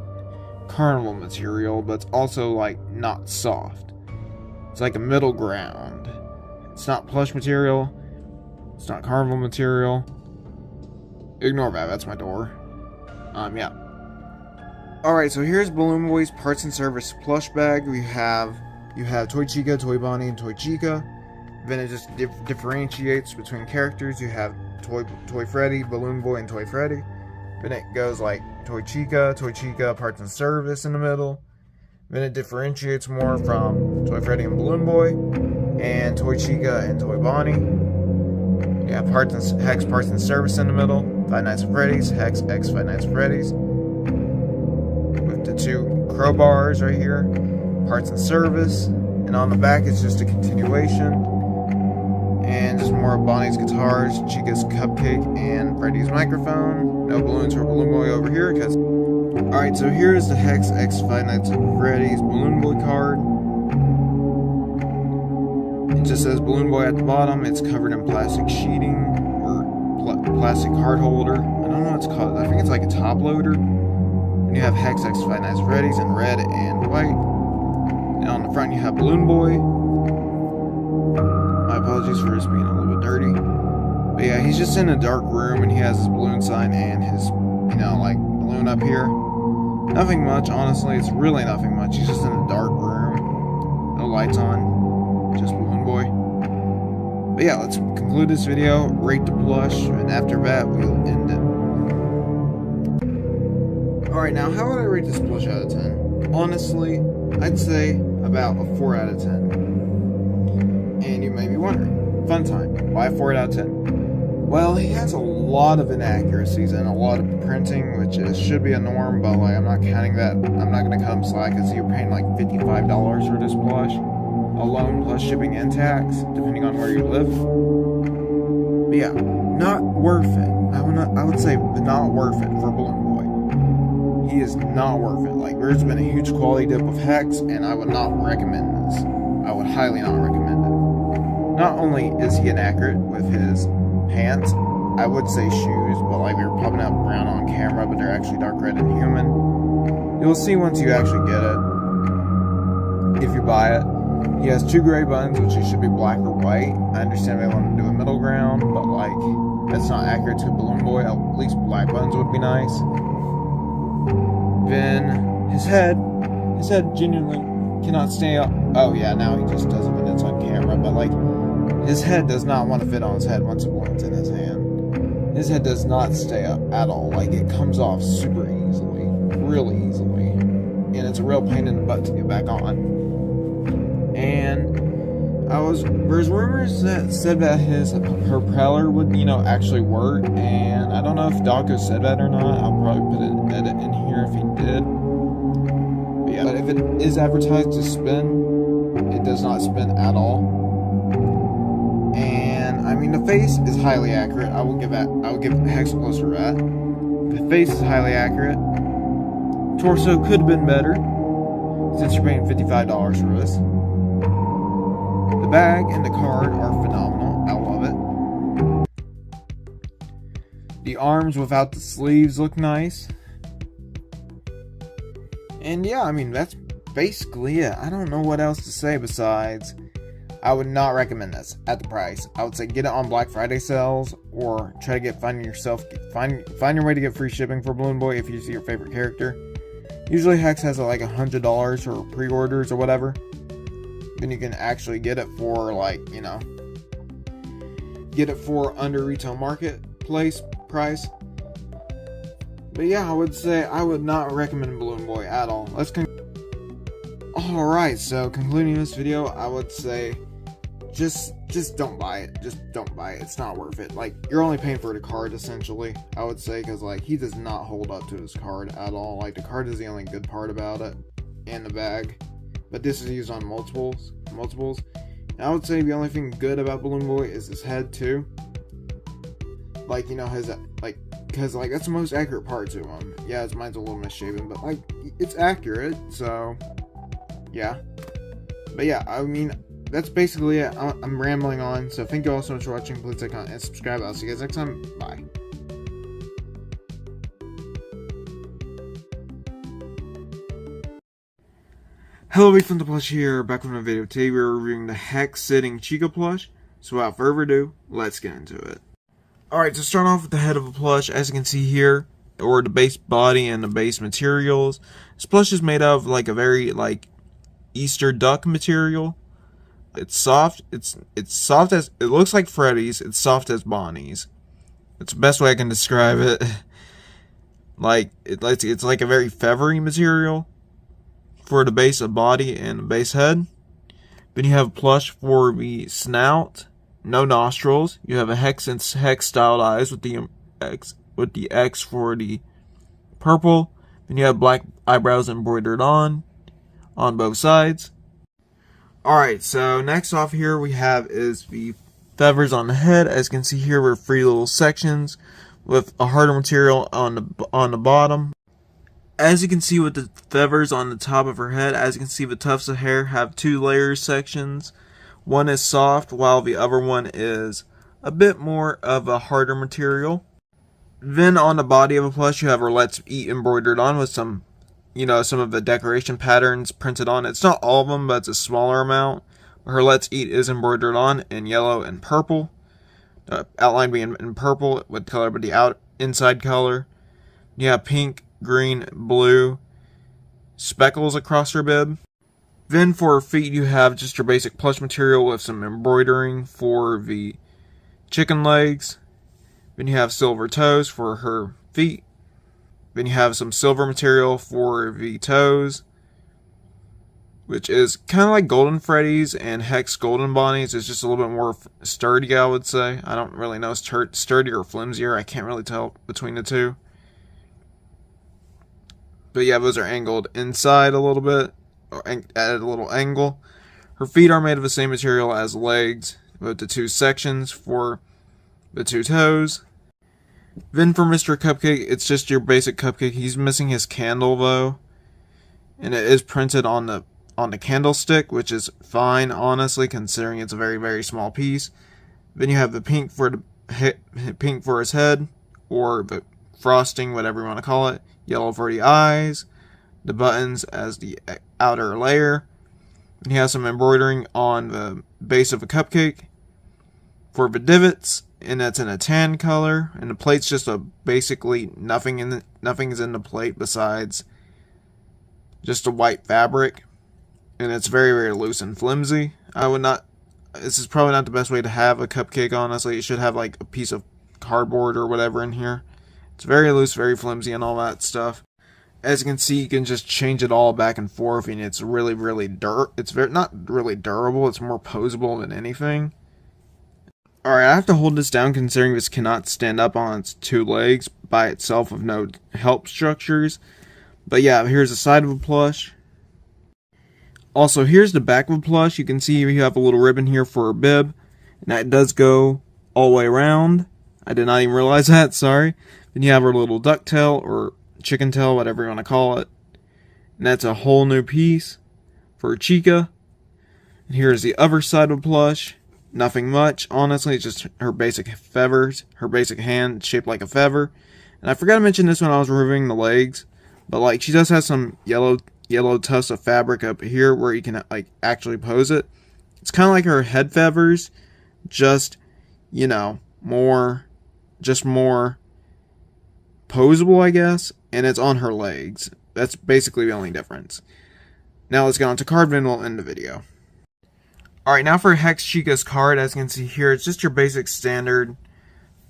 carnival material, but it's also like not soft. It's like a middle ground. It's not plush material. It's not carnival material. Ignore that, that's my door. Yeah. Alright, so here's Balloon Boy's parts and service plush bag. We have you have Toy Chica, Toy Bonnie, and Toy Chica. Then it just differentiates between characters. You have Toy Freddy, Balloon Boy, and Toy Freddy. Then it goes like Toy Chica, Parts and Service in the middle. Then it differentiates more from Toy Freddy and Balloon Boy, and Toy Chica and Toy Bonnie. You have Hex Parts and Service in the middle. Five Nights at Freddy's, Hex X Five Nights at Freddy's. With the two crowbars right here, Parts and Service. And on the back it's just a continuation. And just more of Bonnie's guitars, Chica's cupcake, and Freddy's microphone. No balloons for Balloon Boy over here, because... Alright, so here's the Hex X Five Nights at Freddy's Balloon Boy card. It just says Balloon Boy at the bottom. It's covered in plastic sheeting, or plastic card holder. I don't know what it's called. I think it's like a top loader. And you have Hex X Five Nights at Freddy's in red and white. And on the front you have Balloon Boy. My apologies for this being a little bit dirty. But yeah, he's just in a dark room and he has his balloon sign and his, like balloon up here. Nothing much, honestly. It's really nothing much. He's just in a dark room. No lights on. Just Balloon Boy. But yeah, let's conclude this video. Rate the plush. And after that, we'll end it. Alright, now how would I rate this plush out of 10? Honestly, I'd say about a 4 out of 10. And you may be wondering, fun time, why a 4 out of 10? Well, he has a lot of inaccuracies and a lot of printing, which should be a norm, but like I'm not counting that. I'm not going to cut him slack because you're paying like $55 for this plush alone, plus shipping and tax, depending on where you live. But yeah, not worth it. I would say not worth it for Balloon Boy. He is not worth it. Like, there's been a huge quality dip of Hex, and I would not recommend this. I would highly not recommend it. Not only is he inaccurate with his pants, I would say shoes, but like they're popping out brown on camera, but they're actually dark red and human. You'll see once you actually get it, if you buy it. He has two gray buttons, which should be black or white. I understand they want to do a middle ground, but like that's not accurate to Balloon Boy. At least black buttons would be nice. Then his head genuinely cannot stay up. Oh yeah, now he just does it when it's on camera, but like his head does not want to fit on his head once the balloon's in his hand. His head does not stay up at all. Like, it comes off super easily, really easily, and it's a real pain in the butt to get back on. And there's rumors that said that her propeller would, actually work, and I don't know if Dawko said that or not. I'll probably put an edit in here if he did. But yeah, but if it is advertised to spin, it does not spin at all. And I mean, the face is highly accurate. I will give Hex a closer rat. The face is highly accurate. Torso could have been better, since you're paying $55 for this. The bag and the card are phenomenal. I love it. The arms without the sleeves look nice. And yeah, I mean, that's basically it. I don't know what else to say besides I would not recommend this at the price. I would say get it on Black Friday sales, or try to find your way to get free shipping for Balloon Boy if you see your favorite character. Usually Hex has like $100 for pre-orders or whatever. Then you can actually get it for get it for under retail marketplace price. But yeah, I would say I would not recommend Balloon Boy at all. Alright, so concluding this video, I would say just don't buy it. Just don't buy it. It's not worth it. Like, you're only paying for the card essentially, I would say, because like he does not hold up to his card at all. Like, the card is the only good part about it, and the bag. But this is used on multiples. And I would say the only thing good about Balloon Boy is his head too. Like, his because like that's the most accurate part to him. Yeah, his mind's a little misshapen, but like it's accurate. So yeah. But yeah, I mean, that's basically it. I'm rambling on. So thank you all so much for watching. Please like, comment, and subscribe. I'll see you guys next time. Bye. Hello, we from the Plush here, back with my video. Today we're reviewing the Hex Sitting Chica plush. So without further ado, let's get into it. Alright, to start off with the head of a plush, as you can see here, or the base body and the base materials. This plush is made of like a very Easter duck material. It's soft. It's soft as it looks like Freddy's. It's soft as Bonnie's. It's the best way I can describe it. Like it's like a very feathery material for the base of body and the base head. Then you have Plush for the snout, no nostrils. You have a hex styled eyes with the X for the purple. Then you have black eyebrows embroidered on both sides. Alright, so next off here we have is the feathers on the head. As you can see here, we're 3 little sections with a harder material on the bottom. As you can see with the feathers on the top of her head, as you can see the tufts of hair have 2 layers sections. One is soft while the other one is a bit more of a harder material. Then on the body of a plush you have her Let's Eat embroidered on with some of the decoration patterns printed on. It's not all of them, but it's a smaller amount. Her Let's Eat is embroidered on in yellow and purple. Outline being in purple with color, but the inside color. You have pink, green, blue speckles across her bib. Then for her feet you have just your basic plush material with some embroidering for the chicken legs. Then you have silver toes for her feet. Then you have some silver material for the toes, which is kind of like Golden Freddy's and Hex Golden Bonnie's. It's just a little bit more sturdy, I would say. I don't really know if it's sturdier or flimsier. I can't really tell between the two. But yeah, those are angled inside a little bit, or at a little angle. Her feet are made of the same material as legs, with the 2 sections for the 2 toes. Then for Mr. Cupcake, it's just your basic cupcake. He's missing his candle though, and it is printed on the candlestick, which is fine, honestly, considering it's a very, very small piece. Then you have the pink for his head, or the frosting, whatever you want to call it. Yellow for the eyes, the buttons as the outer layer. And you have some embroidering on the base of a cupcake for the divots, and that's in a tan color. And the plate's just basically nothing is in the plate besides just a white fabric, and it's very, very loose and flimsy. This is probably not the best way to have a cupcake, honestly. You should have like a piece of cardboard or whatever in here. It's very loose, very flimsy, and all that stuff. As you can see, you can just change it all back and forth, and it's really, really not really durable. It's more posable than anything. Alright, I have to hold this down considering this cannot stand up on its 2 legs by itself with no help structures. But yeah, here's the side of a plush. Also, here's the back of a plush. You can see you have a little ribbon here for a bib, and that does go all the way around. I did not even realize that, sorry. Then you have her little duck tail, or chicken tail, whatever you want to call it. And that's a whole new piece for Chica. And here's the other side of a plush. Nothing much, honestly. It's just her basic feathers, her basic hand shaped like a feather. And I forgot to mention this when I was reviewing the legs, but like she does have some yellow tufts of fabric up here where you can like actually pose it. It's kind of like her head feathers, just more posable, I guess, and it's on her legs. That's basically the only difference. Now let's get on to card, and we'll end the video. Alright, now for Hex Chica's card. As you can see here, it's just your basic standard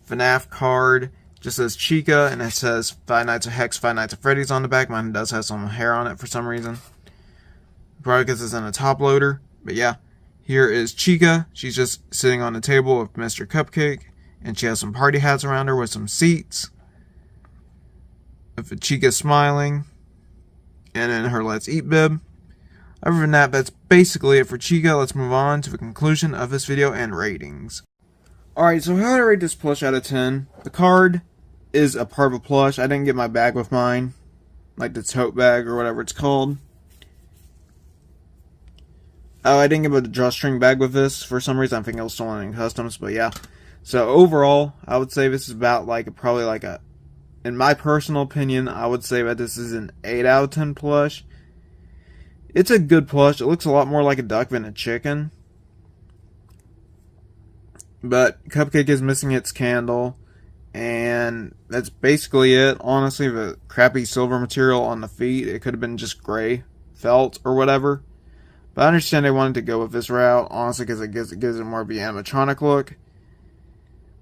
Fnaf card. Just says Chica, and it says 5 Nights of Hex, 5 Nights of Freddy's on the back. Mine does have some hair on it for some reason. Probably because it's in a top loader. But yeah, here is Chica. She's just sitting on the table with Mr. Cupcake, and she has some party hats around her with some seats. With Chica smiling, and then her Let's Eat bib. Other than that, that's basically it for Chica. Let's move on to the conclusion of this video and ratings. Alright, so how would I rate this plush out of 10? The card is a part of a plush. I didn't get my bag with mine, like the tote bag or whatever it's called. Oh, I didn't get a drawstring bag with this for some reason. I think it was stolen in customs, but yeah. So overall, I would say this is about in my personal opinion, I would say that this is an 8 out of 10 plush. It's a good plush. It looks a lot more like a duck than a chicken. But Cupcake is missing its candle. And that's basically it. Honestly, the crappy silver material on the feet, it could have been just gray felt or whatever. But I understand they wanted to go with this route, honestly, because it gives it more of the animatronic look.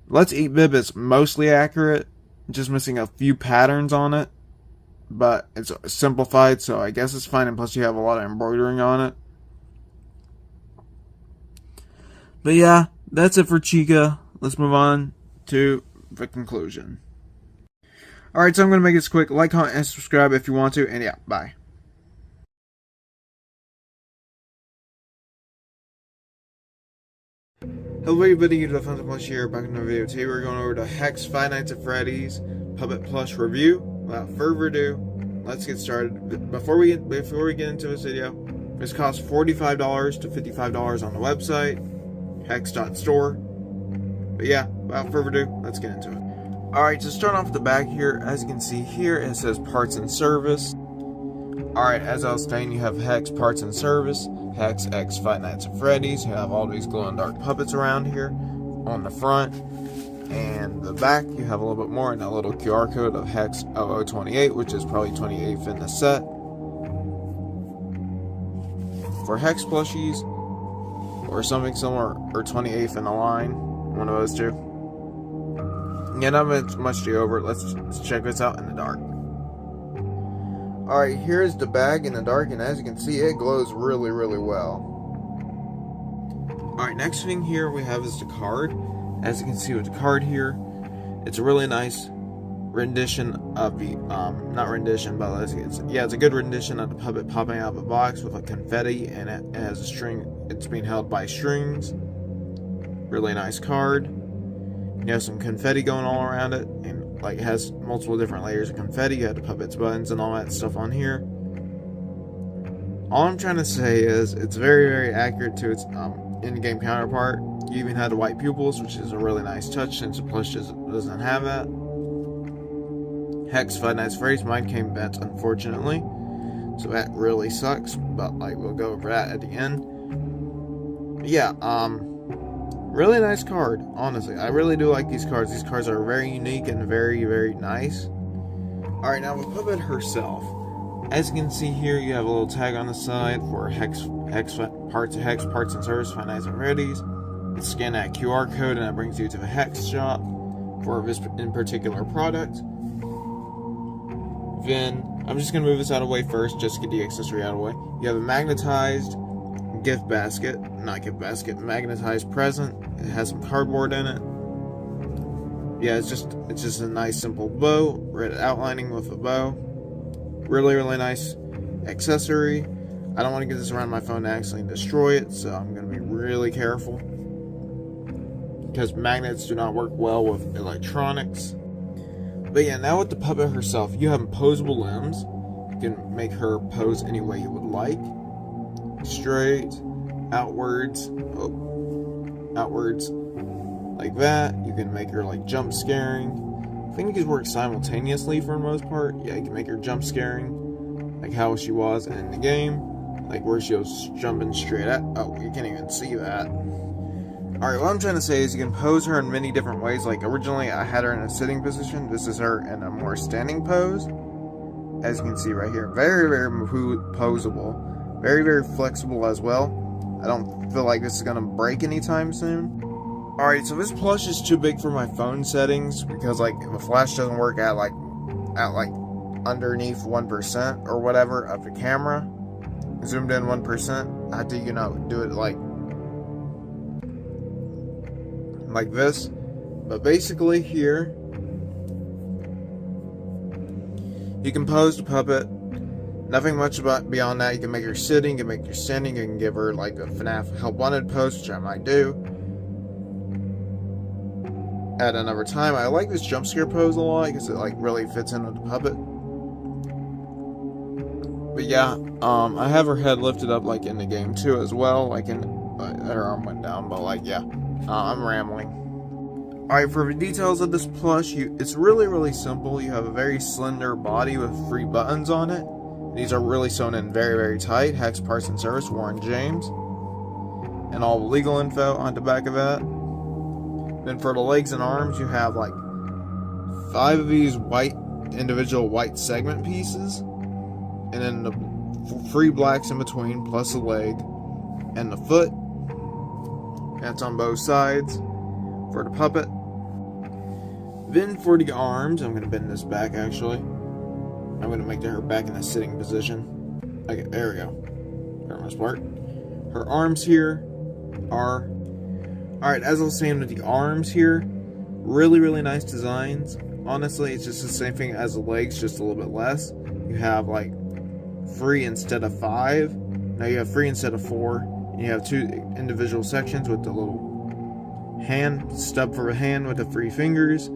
Let's Eat Bib is mostly accurate, just missing a few patterns on it. But it's simplified, so I guess it's fine, and plus you have a lot of embroidering on it. But yeah, that's it for Chica. Let's move on to the conclusion. Alright, so I'm going to make this quick. Like, comment, and subscribe if you want to, and yeah, bye. Hello everybody, you Plush here, back in another video. Today we're going over to Hex Five Nights at Freddy's Puppet Plush review. Without further ado, let's get started. Before we get into this video, this costs $45 to $55 on the website, hex.store. But yeah, without further ado, let's get into it. Alright, to start off the back here, as you can see here, it says Parts and Service. Alright, as I was saying, you have Hex Parts and Service, Hex X Five Nights at Freddy's. You have all these glow-in-the-dark puppets around here on the front. And the back, you have a little bit more, and a little QR code of Hex 0028, which is probably 28th in the set. For Hex plushies, or something similar, or 28th in the line, one of those two. Yeah, not much to go over. Let's check this out in the dark. Alright, here's the bag in the dark, and as you can see, it glows really, really well. Alright, next thing here we have is the card. As you can see with the card here, it's a really nice rendition of the, not rendition, but it's a good rendition of the puppet popping out of the box with a confetti, and it has a string, it's being held by strings. Really nice card. You have some confetti going all around it, and like it has multiple different layers of confetti. You have the puppet's buttons and all that stuff on here. All I'm trying to say is it's very, very accurate to its in-game counterpart. You even had the white pupils, which is a really nice touch since the plush doesn't have that. Hex Five Nights at Freddy's, mine came bent, unfortunately, so that really sucks. But like we'll go over that at the end. But yeah, really nice card, honestly. I really do like these cards. These cards are very unique and very, very nice. Alright, now the puppet herself. As you can see here, you have a little tag on the side for Hex Parts and Service Five Nights at Freddy's. You scan that QR code and that brings you to the Hex shop for this in particular product. Then, I'm just going to move this out of the way first, just to get the accessory out of the way. You have a magnetized magnetized present. It has some cardboard in it. Yeah, it's just a nice simple bow, red outlining with a bow. Really, really nice accessory. I don't want to get this around my phone and accidentally destroy it, so I'm going to be really careful, because magnets do not work well with electronics. But yeah, now with the puppet herself, you have opposable limbs. You can make her pose any way you would like. Straight, outwards, like that. You can make her like jump scaring. I think you can work simultaneously for the most part. Yeah, you can make her jump scaring, like how she was in the game, like where she was jumping straight at. Oh, you can't even see that. Alright, what I'm trying to say is you can pose her in many different ways. Like originally I had her in a sitting position. This is her in a more standing pose. As you can see right here, very, very poseable. Very, very flexible as well. I don't feel like this is going to break anytime soon. Alright, so this plush is too big for my phone settings, because like the flash doesn't work at like underneath 1% or whatever of the camera. Zoomed in 1%. I have to, do it like this. But basically here, you can pose the puppet. Nothing much beyond that. You can make her sitting, you can make her standing, you can give her like a Fnaf Help Wanted pose, which I might do at another time. I like this jump scare pose a lot because it like really fits in with the puppet. But yeah, I have her head lifted up like in the game too as well, like her arm went down, but like yeah, I'm rambling. Alright, for the details of this plush, it's really, really simple. You have a very slender body with 3 buttons on it. These are really sewn in very, very tight. Hex Parts and Service, Warren James. And all the legal info on the back of that. Then for the legs and arms, you have like 5 of these individual white segment pieces. And then the 3 blacks in between, plus a leg. and the foot. That's on both sides for the puppet. Then for the arms, I'm going to bend this back actually. I'm going to make her back in a sitting position. Okay, there we go. For the most part. Her arms here are... Alright, as I was saying with the arms here, really, really nice designs. Honestly, it's just the same thing as the legs, just a little bit less. You have like 3 instead of 5. Now you have 3 instead of 4. You have 2 individual sections with the little hand, stub for a hand with the 3 fingers.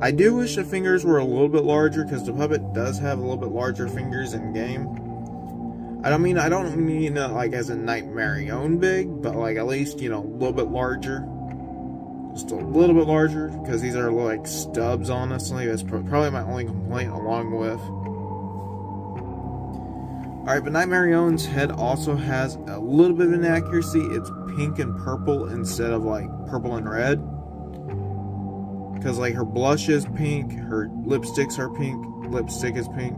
I do wish the fingers were a little bit larger because the puppet does have a little bit larger fingers in game. I don't mean like as a Nightmare own big, but like at least, you know, a little bit larger. Just a little bit larger, because these are like stubs, honestly. That's probably my only complaint, along with... Alright, but Nightmare Own's head also has a little bit of inaccuracy. It's pink and purple instead of like purple and red. Because like her blush is pink, her lipsticks are pink, lipstick is pink,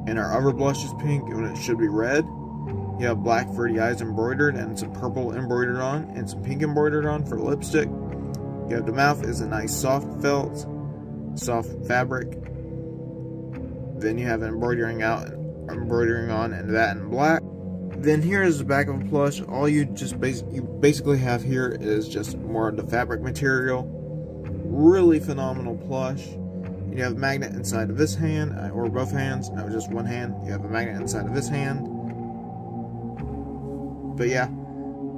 and her other blush is pink when it should be red. You have black for the eyes embroidered, and some purple embroidered on, and some pink embroidered on for lipstick. You have the mouth is a nice soft felt, soft fabric. Then you have embroidering on, and that in black. Then here is the back of a plush. All you just basically have here is just more of the fabric material. Really phenomenal plush. You have a magnet inside of this hand, or both hands. No, just one hand. You have a magnet inside of this hand. But yeah,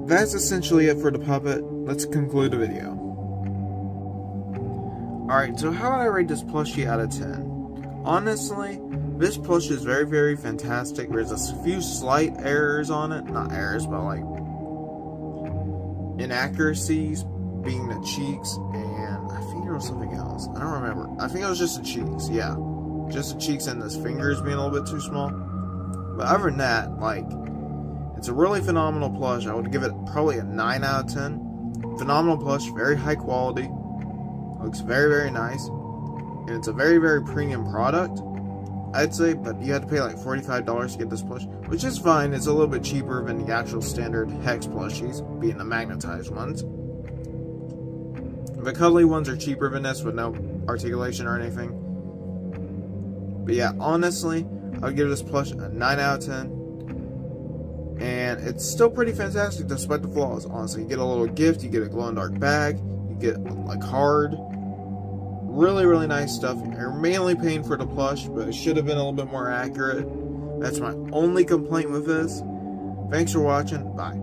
that's essentially it for the puppet. Let's conclude the video. Alright, so how would I rate this plushie out of 10? Honestly, this plush is very, very fantastic. There's a few slight errors on it. Not errors, but like inaccuracies, being the cheeks, and I think there was something else. I don't remember. I think it was just the cheeks, yeah. Just the cheeks and his fingers being a little bit too small. But other than that, like, it's a really phenomenal plush. I would give it probably a 9 out of 10. Phenomenal plush, very high quality. Looks very, very nice. And it's a very, very premium product, I'd say, but you had to pay like $45 to get this plush, which is fine. It's a little bit cheaper than the actual standard hex plushies, being the magnetized ones. The cuddly ones are cheaper than this with no articulation or anything. But yeah, honestly, I would give this plush a 9 out of 10. And it's still pretty fantastic despite the flaws, honestly. You get a little gift, you get a glow-in-the-dark bag, you get a card. Really, really nice stuff. You're mainly paying for the plush, but it should have been a little bit more accurate. That's my only complaint with this. Thanks for watching. Bye.